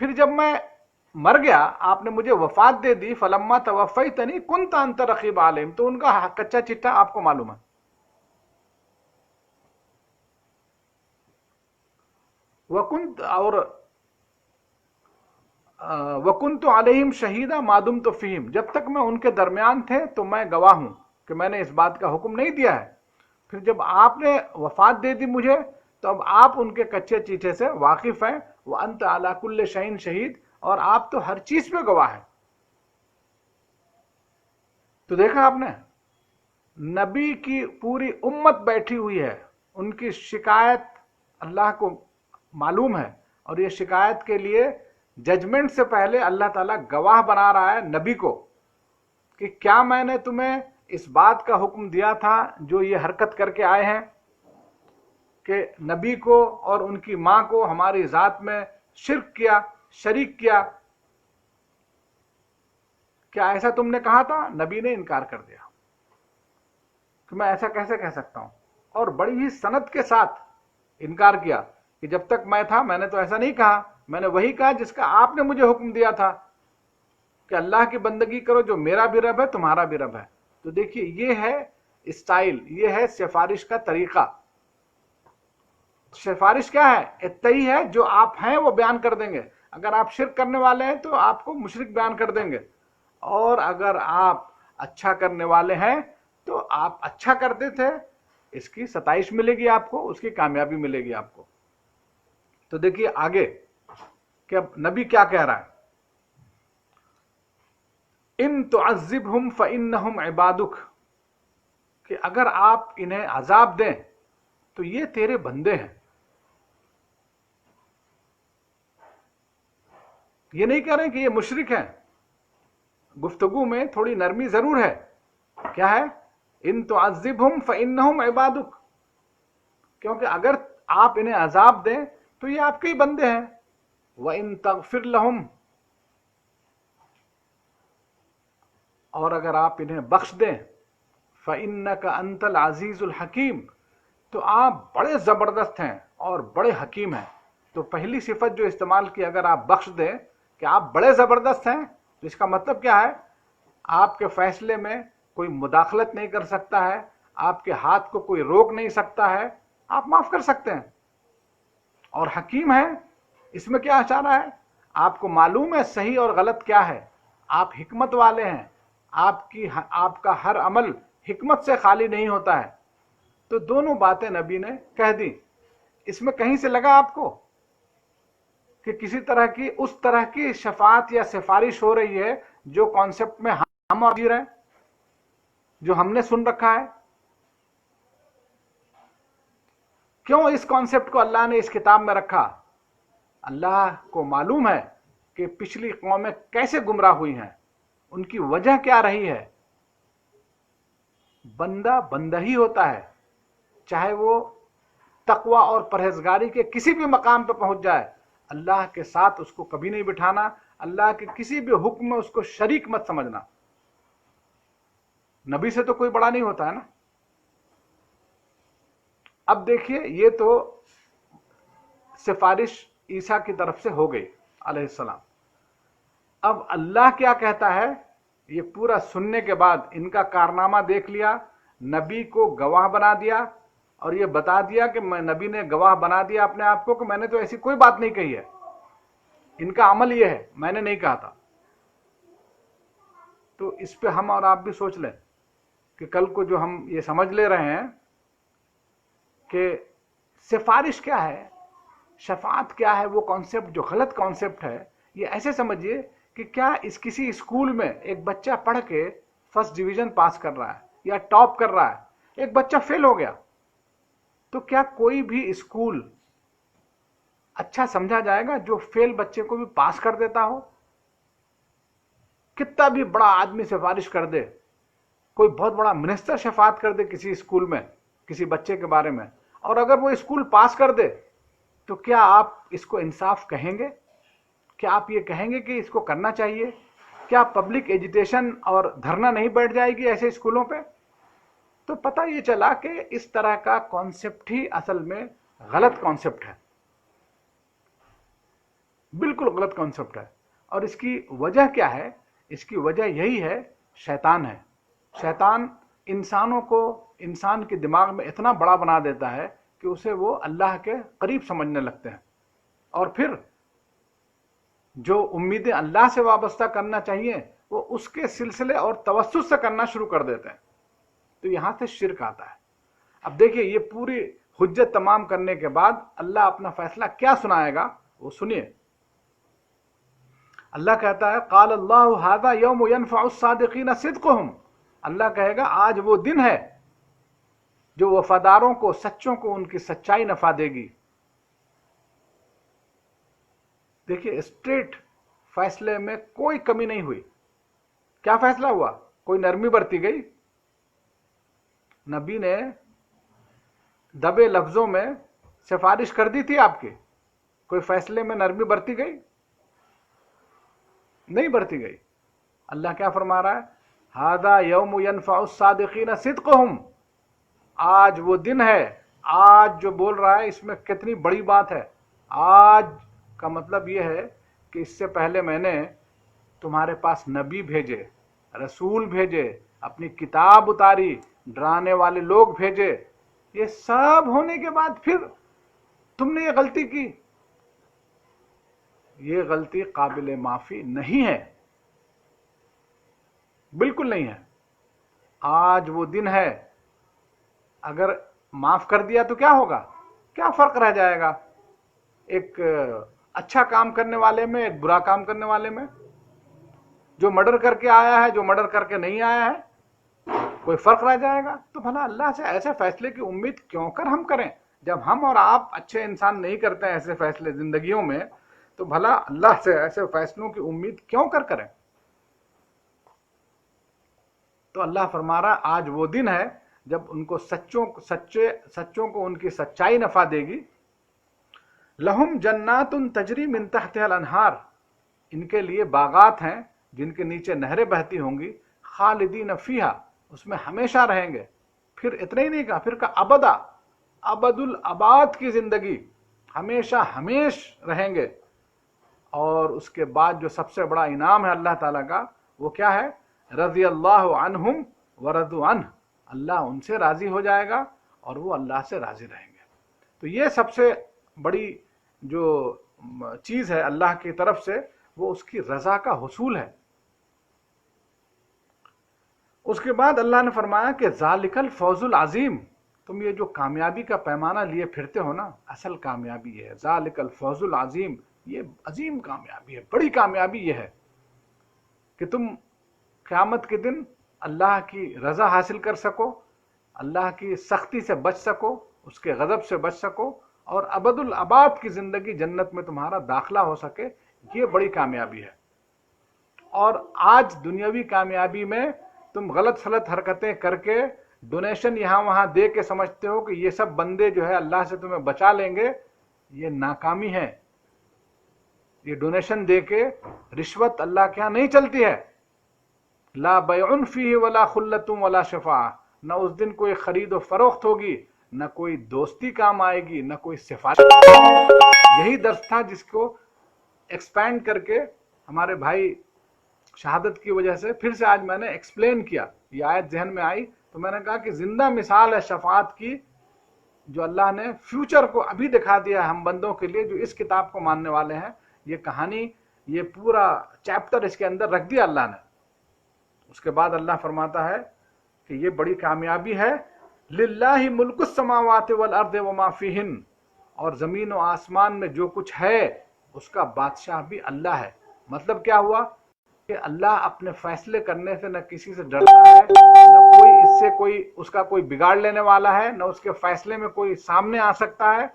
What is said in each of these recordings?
پھر جب میں مر گیا، آپ نے مجھے وفات دے دی، فلما توفیتنی کنت انت رقیب علیہم، تو ان کا کچا چٹا آپ کو معلوم ہے. وکنت اور وکنت علیہم شہیدہ ما دمت فیہم، جب تک میں ان کے درمیان تھے تو میں گواہ ہوں کہ میں نے اس بات کا حکم نہیں دیا ہے. پھر جب آپ نے وفات دے دی مجھے تو اب آپ ان کے کچے چیٹے سے واقف ہیں. وانت علی کل شیء شہید، اور آپ تو ہر چیز پہ گواہ ہیں. تو دیکھا آپ نے، نبی کی پوری امت بیٹھی ہوئی ہے، ان کی شکایت اللہ کو معلوم ہے، اور یہ شکایت کے لیے ججمنٹ سے پہلے اللہ تعالیٰ گواہ بنا رہا ہے نبی کو کہ کیا میں نے تمہیں اس بات کا حکم دیا تھا جو یہ حرکت کر کے آئے ہیں کہ نبی کو اور ان کی ماں کو ہماری ذات میں شرک کیا، شریک کیا، کیا ایسا تم نے کہا تھا؟ نبی نے انکار کر دیا کہ میں ایسا کیسے کہہ سکتا ہوں، اور بڑی ہی سند کے ساتھ انکار کیا کہ جب تک میں تھا میں نے تو ایسا نہیں کہا، میں نے وہی کہا جس کا آپ نے مجھے حکم دیا تھا کہ اللہ کی بندگی کرو جو میرا بھی رب ہے تمہارا بھی رب ہے. تو دیکھیے یہ ہے اسٹائل، یہ ہے سفارش کا طریقہ. سفارش کیا ہے؟ اتئی ہے، جو آپ ہیں وہ بیان کر دیں گے. اگر آپ شرک کرنے والے ہیں تو آپ کو مشرک بیان کر دیں گے، اور اگر آپ اچھا کرنے والے ہیں تو آپ اچھا کرتے تھے، اس کی ستائش ملے گی آپ کو، اس کی کامیابی ملے گی آپ کو. تو دیکھیے آگے کہ اب نبی کیا کہہ رہا ہے، ان تعذبہم فانہم عبادک، کہ اگر آپ انہیں عذاب دیں تو یہ تیرے بندے ہیں. یہ نہیں کہہ رہے کہ یہ مشرک ہیں، گفتگو میں تھوڑی نرمی ضرور ہے. کیا ہے؟ ان تعذبہم فانہم عبادک، کیونکہ اگر آپ انہیں عذاب دیں تو یہ آپ کے ہی بندے ہیں. وَإِن تَغْفِرْ لَهُمْ، اور اگر آپ انہیں بخش دیں، فَإِنَّكَ أَنْتَ الْعَزِيزُ الْحَكِيمُ، تو آپ بڑے زبردست ہیں اور بڑے حکیم ہیں. تو پہلی صفت جو استعمال کی، اگر آپ بخش دیں کہ آپ بڑے زبردست ہیں، تو اس کا مطلب کیا ہے؟ آپ کے فیصلے میں کوئی مداخلت نہیں کر سکتا ہے، آپ کے ہاتھ کو کوئی روک نہیں سکتا ہے، آپ معاف کر سکتے ہیں. اور حکیم ہے، اس میں کیا اشارہ ہے؟ آپ کو معلوم ہے صحیح اور غلط کیا ہے، آپ حکمت والے ہیں، آپ کا ہر عمل حکمت سے خالی نہیں ہوتا ہے. تو دونوں باتیں نبی نے کہہ دی. اس میں کہیں سے لگا آپ کو کہ کسی طرح کی اس طرح کی شفاعت یا سفارش ہو رہی ہے جو کانسیپٹ میں ہم اور جی رہے ہیں، جو ہم نے سن رکھا ہے؟ کیوں اس کانسیپٹ کو اللہ نے اس کتاب میں رکھا؟ اللہ کو معلوم ہے کہ پچھلی قومیں کیسے گمراہ ہوئی ہیں، ان کی وجہ کیا رہی ہے. بندہ بندہ ہی ہوتا ہے، چاہے وہ تقوی اور پرہیزگاری کے کسی بھی مقام پہ پہنچ جائے، اللہ کے ساتھ اس کو کبھی نہیں بٹھانا، اللہ کے کسی بھی حکم میں اس کو شریک مت سمجھنا. نبی سے تو کوئی بڑا نہیں ہوتا ہے نا. اب دیکھیے یہ تو سفارش عیسیٰ کی طرف سے ہو گئی علیہ السلام. اب اللہ کیا کہتا ہے، یہ پورا سننے کے بعد ان کا کارنامہ دیکھ لیا، نبی کو گواہ بنا دیا، اور یہ بتا دیا کہ نبی نے گواہ بنا دیا اپنے آپ کو کہ میں نے تو ایسی کوئی بات نہیں کہی ہے، ان کا عمل یہ ہے، میں نے نہیں کہا تھا. تو اس پہ ہم اور آپ بھی سوچ لیں کہ کل کو جو ہم یہ سمجھ لے رہے ہیں کہ سفارش کیا ہے، شفاعت کیا ہے، وہ کانسیپٹ جو غلط کانسیپٹ ہے، یہ ایسے سمجھیے کہ کیا کسی اسکول میں ایک بچہ پڑھ کے فرسٹ ڈویژن پاس کر رہا ہے یا ٹاپ کر رہا ہے، ایک بچہ فیل ہو گیا، تو کیا کوئی بھی اسکول اچھا سمجھا جائے گا جو فیل بچے کو بھی پاس کر دیتا ہو؟ کتنا بھی بڑا آدمی سفارش کر دے، کوئی بہت بڑا منسٹر شفاعت کر دے کسی اسکول میں کسی بچے کے بارے میں، اور اگر وہ اسکول پاس کر دے تو کیا آپ اس کو انصاف کہیں گے؟ کیا آپ یہ کہیں گے کہ اس کو کرنا چاہیے؟ کیا پبلک ایجوٹیشن اور دھرنا نہیں بیٹھ جائے گی ایسے اسکولوں پہ؟ تو پتہ یہ چلا کہ اس طرح کا کانسیپٹ ہی اصل میں غلط کانسیپٹ ہے. بالکل غلط کانسیپٹ ہے. اور اس کی وجہ کیا ہے؟ اس کی وجہ یہی ہے، شیطان ہے. شیطان انسانوں کو، انسان کے دماغ میں اتنا بڑا بنا دیتا ہے کہ اسے وہ اللہ کے قریب سمجھنے لگتے ہیں، اور پھر جو امیدیں اللہ سے وابستہ کرنا چاہیے وہ اس کے سلسلے اور توسط سے کرنا شروع کر دیتے ہیں. تو یہاں سے شرک آتا ہے. اب دیکھیے، یہ پوری حجت تمام کرنے کے بعد اللہ اپنا فیصلہ کیا سنائے گا وہ سنیے. اللہ کہتا ہے قال اللہ ھذا یوم ینفع الصادقین صدقہم. اللہ کہے گا آج وہ دن ہے جو وفاداروں کو، سچوں کو ان کی سچائی نفع دے گی. دیکھیے، اسٹریٹ فیصلے میں کوئی کمی نہیں ہوئی. کیا فیصلہ ہوا؟ کوئی نرمی برتی گئی؟ نبی نے دبے لفظوں میں سفارش کر دی تھی آپ کی؟ کوئی فیصلے میں نرمی برتی گئی؟ نہیں برتی گئی. اللہ کیا فرما رہا ہے؟ ھذا یوم ینفع الصادقین صدقہم. آج وہ دن ہے. آج جو بول رہا ہے اس میں کتنی بڑی بات ہے. آج کا مطلب یہ ہے کہ اس سے پہلے میں نے تمہارے پاس نبی بھیجے، رسول بھیجے، اپنی کتاب اتاری، ڈرانے والے لوگ بھیجے. یہ سب ہونے کے بعد پھر تم نے یہ غلطی کی. یہ غلطی قابل معافی نہیں ہے، بالکل نہیں ہے. آج وہ دن ہے. اگر معاف کر دیا تو کیا ہوگا؟ کیا فرق رہ جائے گا ایک اچھا کام کرنے والے میں، ایک برا کام کرنے والے میں؟ جو مرڈر کر کے آیا ہے، جو مرڈر کر کے نہیں آیا ہے، کوئی فرق رہ جائے گا؟ تو بھلا اللہ سے ایسے فیصلے کی امید کیوں کر ہم کریں؟ جب ہم اور آپ اچھے انسان نہیں کرتے ہیں ایسے فیصلے زندگیوں میں، تو بھلا اللہ سے ایسے فیصلوں کی امید کیوں کر کریں؟ تو اللہ فرما رہا آج وہ دن ہے جب ان کو سچوں کو ان کی سچائی نفع دے گی. لہم جنات تجری من تحتها الانہار. ان کے لیے باغات ہیں جن کے نیچے نہریں بہتی ہوں گی. خالدین فیہا. اس میں ہمیشہ رہیں گے. پھر اتنا ہی نہیں کہا، پھر کہا ابدا، ابد الاباد کی زندگی، ہمیشہ ہمیش رہیں گے. اور اس کے بعد جو سب سے بڑا انعام ہے اللہ تعالیٰ کا، وہ کیا ہے؟ رضی اللہ عنہم ورضوا عنہ. اللہ ان سے راضی ہو جائے گا اور وہ اللہ سے راضی رہیں گے. تو یہ سب سے بڑی جو چیز ہے اللہ کی طرف سے، وہ اس کی رضا کا حصول ہے. اس کے بعد اللہ نے فرمایا کہ ذالک الفوز العظیم. تم یہ جو کامیابی کا پیمانہ لیے پھرتے ہو نا، اصل کامیابی یہ ہے. ذالک الفوز العظیم، یہ عظیم کامیابی ہے، بڑی کامیابی یہ ہے کہ تم قیامت کے دن اللہ کی رضا حاصل کر سکو، اللہ کی سختی سے بچ سکو، اس کے غضب سے بچ سکو، اور ابد الاباد کی زندگی جنت میں تمہارا داخلہ ہو سکے. یہ بڑی کامیابی ہے. اور آج دنیاوی کامیابی میں تم غلط فلط حرکتیں کر کے ڈونیشن یہاں وہاں دے کے سمجھتے ہو کہ یہ سب بندے جو ہے اللہ سے تمہیں بچا لیں گے. یہ ناکامی ہے. یہ ڈونیشن دے کے رشوت اللہ کے ہاں نہیں چلتی ہے. لا بیع فیہ ولا خلۃ ولا شفاعہ. نہ اس دن کوئی خرید و فروخت ہوگی، نہ کوئی دوستی کام آئے گی، نہ کوئی سفارش. یہی درس تھا جس کو ایکسپینڈ کر کے ہمارے بھائی شہادت کی وجہ سے پھر سے آج میں نے ایکسپلین کیا. یہ آیت ذہن میں آئی تو میں نے کہا کہ زندہ مثال ہے شفاعت کی، جو اللہ نے فیوچر کو ابھی دکھا دیا ہم بندوں کے لیے جو اس کتاب کو ماننے والے ہیں. یہ کہانی، یہ پورا چیپٹر اس کے اندر رکھ دیا اللہ نے. اس کے بعد اللہ فرماتا ہے کہ یہ بڑی کامیابی ہے. للہ ملک السماوات والارض وما فیہن. اور زمین و آسمان میں جو کچھ ہے اس کا بادشاہ بھی اللہ ہے. مطلب کیا ہوا کہ اللہ اپنے فیصلے کرنے سے نہ کسی سے ڈرتا ہے، نہ کوئی اس سے اس کا کوئی بگاڑ لینے والا ہے، نہ اس کے فیصلے میں کوئی سامنے آ سکتا ہے.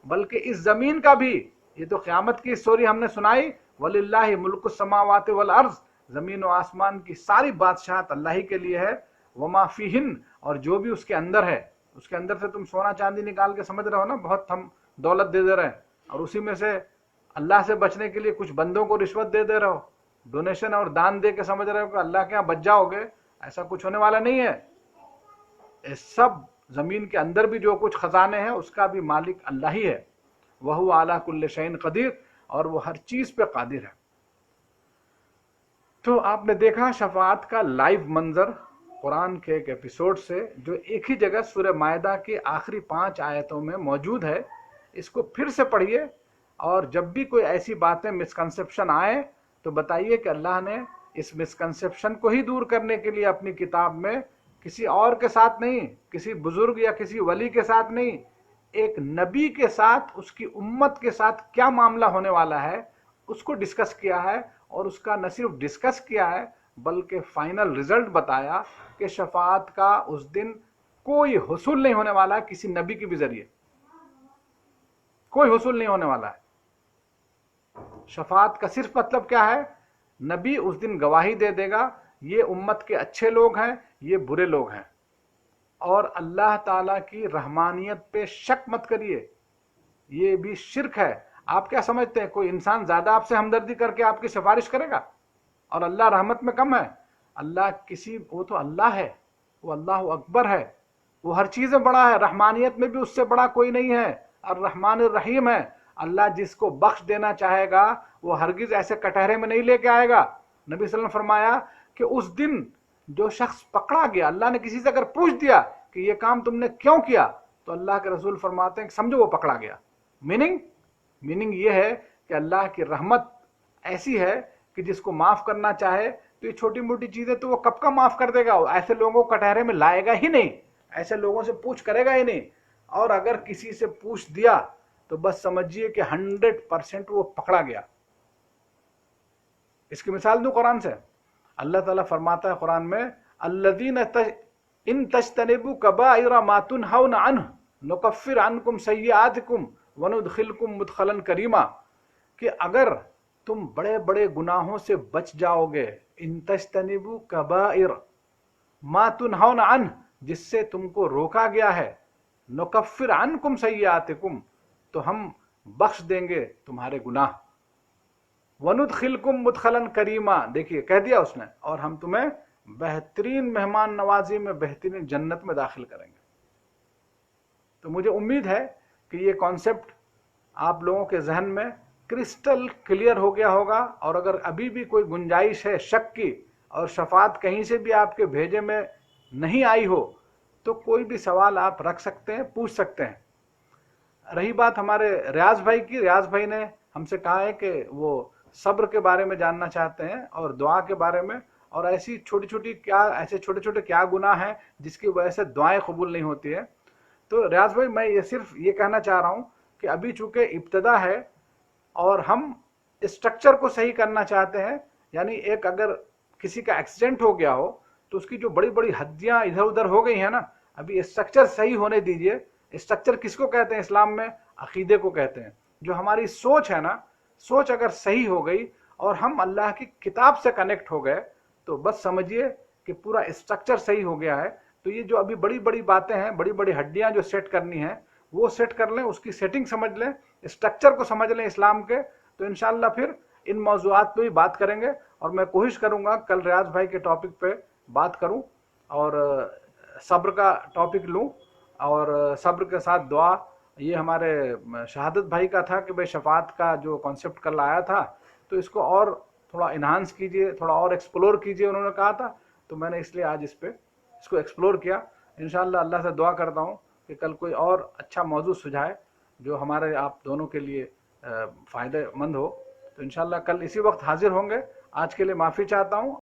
بلکہ اس زمین کا بھی، یہ تو قیامت کی سٹوری ہم نے سنائی، وَلِلَّهِ مُلْكُ السَّمَاوَاتِ وَالْأَرْضِ. زمین و آسمان کی ساری بادشاہت اللہ ہی کے لیے ہے. وما فیہن. اور جو بھی اس کے اندر ہے. اس کے اندر سے تم سونا چاندی نکال کے سمجھ رہے ہو نا بہت ہم دولت دے دے رہے ہیں، اور اسی میں سے اللہ سے بچنے کے لیے کچھ بندوں کو رشوت دے دے رہے ہو، ڈونیشن اور دان دے کے سمجھ رہے ہو کہ اللہ کے یہاں بچ جاؤ گے. ایسا کچھ ہونے والا نہیں ہے. اس سب زمین کے اندر بھی جو کچھ خزانے ہیں اس کا بھی مالک اللہ ہی ہے. وَهُوَ عَلَى كُلِّ شَيْءٍ قَدِيرٌ. اور وہ ہر چیز پہ قادر ہے۔ تو آپ نے دیکھا شفاعت کا لائیو منظر قرآن کے ایک ایپیسوڈ سے، جو ایک ہی جگہ سورہ مائدہ کی آخری 5 آیتوں میں موجود ہے۔ اس کو پھر سے پڑھیے، اور جب بھی کوئی ایسی باتیں مسکنسیپشن آئے تو بتائیے کہ اللہ نے اس مسکنسیپشن کو ہی دور کرنے کے لیے اپنی کتاب میں کسی اور کے ساتھ نہیں، کسی بزرگ یا کسی ولی کے ساتھ نہیں، ایک نبی کے ساتھ، اس کی امت کے ساتھ کیا معاملہ ہونے والا ہے اس کو ڈسکس کیا ہے، اور اس کا نہ صرف ڈسکس کیا ہے بلکہ فائنل رزلٹ بتایا کہ شفاعت کا اس دن کوئی حصول نہیں ہونے والا ہے، کسی نبی کے بھی ذریعے کوئی حصول نہیں ہونے والا ہے۔ شفاعت کا صرف مطلب کیا ہے؟ نبی اس دن گواہی دے دے گا یہ امت کے اچھے لوگ ہیں، یہ برے لوگ ہیں، اور اللہ تعالیٰ کی رحمانیت پہ شک مت کریے، یہ بھی شرک ہے۔ آپ کیا سمجھتے ہیں کوئی انسان زیادہ آپ سے ہمدردی کر کے آپ کی سفارش کرے گا اور اللہ رحمت میں کم ہے؟ اللہ وہ تو اللہ ہے، وہ اللہ اکبر ہے، وہ ہر چیز میں بڑا ہے، رحمانیت میں بھی اس سے بڑا کوئی نہیں ہے، الرحمن الرحیم ہے۔ اللہ جس کو بخش دینا چاہے گا وہ ہرگز ایسے کٹہرے میں نہیں لے کے آئے گا۔ نبی صلی اللہ علیہ وسلم نے فرمایا کہ اس دن جو شخص پکڑا گیا، اللہ نے کسی سے اگر پوچھ دیا کہ یہ کام تم نے کیوں کیا، تو اللہ کے رسول فرماتے ہیں کہ سمجھو وہ پکڑا گیا۔ میننگ یہ ہے کہ اللہ کی رحمت ایسی ہے کہ جس کو معاف کرنا چاہے تو یہ چھوٹی موٹی چیزیں تو وہ کب کا معاف کر دے گا، ایسے لوگوں کو کٹہرے میں لائے گا ہی نہیں، ایسے لوگوں سے پوچھ کرے گا ہی نہیں، اور اگر کسی سے پوچھ دیا تو بس سمجھیے کہ 100% وہ پکڑا گیا۔ اس کی مثال دوں قرآن سے، اللہ تعالیٰ فرماتا ہے قرآن میں الذین ان تجتنبوا کبائر ما تنہون عنہ نکفر عنکم سیئاتکم وندخلکم مدخلا کریما، کہ اگر تم بڑے بڑے گناہوں سے بچ جاؤ گے، ان تجتنبوا کبائر ما تنہون عنہ، جس سے تم کو روکا گیا ہے، نکفر عنکم سیئاتکم، تو ہم بخش دیں گے تمہارے گناہ، وندخلکم مدخلا کریما، دیکھیے کہہ دیا اس نے، اور ہم تمہیں بہترین مہمان نوازی میں، بہترین جنت میں داخل کریں گے۔ تو مجھے امید ہے کہ یہ کانسیپٹ آپ لوگوں کے ذہن میں کرسٹل کلیئر ہو گیا ہوگا، اور اگر ابھی بھی کوئی گنجائش ہے شک کی اور شفاعت کہیں سے بھی آپ کے بھیجے میں نہیں آئی ہو تو کوئی بھی سوال آپ رکھ سکتے ہیں، پوچھ سکتے ہیں۔ رہی بات ہمارے ریاض بھائی کی، ریاض بھائی نے ہم سے کہا ہے کہ وہ صبر کے بارے میں جاننا چاہتے ہیں اور دعا کے بارے میں، اور ایسے چھوٹے چھوٹے کیا گناہ ہیں جس کی وجہ سے دعائیں قبول نہیں ہوتی ہے۔ تو ریاض بھائی میں صرف یہ کہنا چاہ رہا ہوں کہ ابھی چونکہ ابتدا ہے اور ہم اسٹرکچر کو صحیح کرنا چاہتے ہیں، یعنی ایک اگر کسی کا ایکسیڈنٹ ہو گیا ہو تو اس کی جو بڑی بڑی ہڈیاں ادھر ادھر ہو گئی ہیں نا، ابھی اسٹرکچر صحیح ہونے دیجئے۔ اسٹرکچر کس کو کہتے ہیں اسلام میں؟ عقیدے کو کہتے ہیں۔ جو ہماری سوچ ہے نا، سوچ اگر صحیح ہو گئی اور ہم اللہ کی کتاب سے کنیکٹ ہو گئے تو بس سمجھیے کہ پورا اسٹرکچر صحیح ہو گیا ہے۔ تو یہ جو ابھی بڑی بڑی باتیں ہیں، بڑی بڑی ہڈیاں جو سیٹ کرنی ہیں وہ سیٹ کر لیں، اس کی سیٹنگ سمجھ لیں، اسٹرکچر کو سمجھ لیں اسلام کے، تو انشاءاللہ پھر ان موضوعات پہ بھی بات کریں گے۔ اور میں کوشش کروں گا کل ریاض بھائی کے ٹاپک پہ بات کروں اور صبر کا ٹاپک لوں، اور صبر کے ساتھ دعا۔ یہ ہمارے شہادت بھائی کا تھا کہ بھائی شفاعت کا جو کانسیپٹ کل آیا تھا تو اس کو اور تھوڑا انہانس کیجئے، تھوڑا اور ایکسپلور کیجئے، انہوں نے کہا تھا، تو میں نے اس لیے آج اس کو ایکسپلور کیا۔ انشاءاللہ اللہ سے دعا کرتا ہوں کہ کل کوئی اور اچھا موضوع سجھائے جو ہمارے آپ دونوں کے لیے فائدہ مند ہو۔ تو انشاءاللہ کل اسی وقت حاضر ہوں گے۔ آج کے لیے معافی چاہتا ہوں۔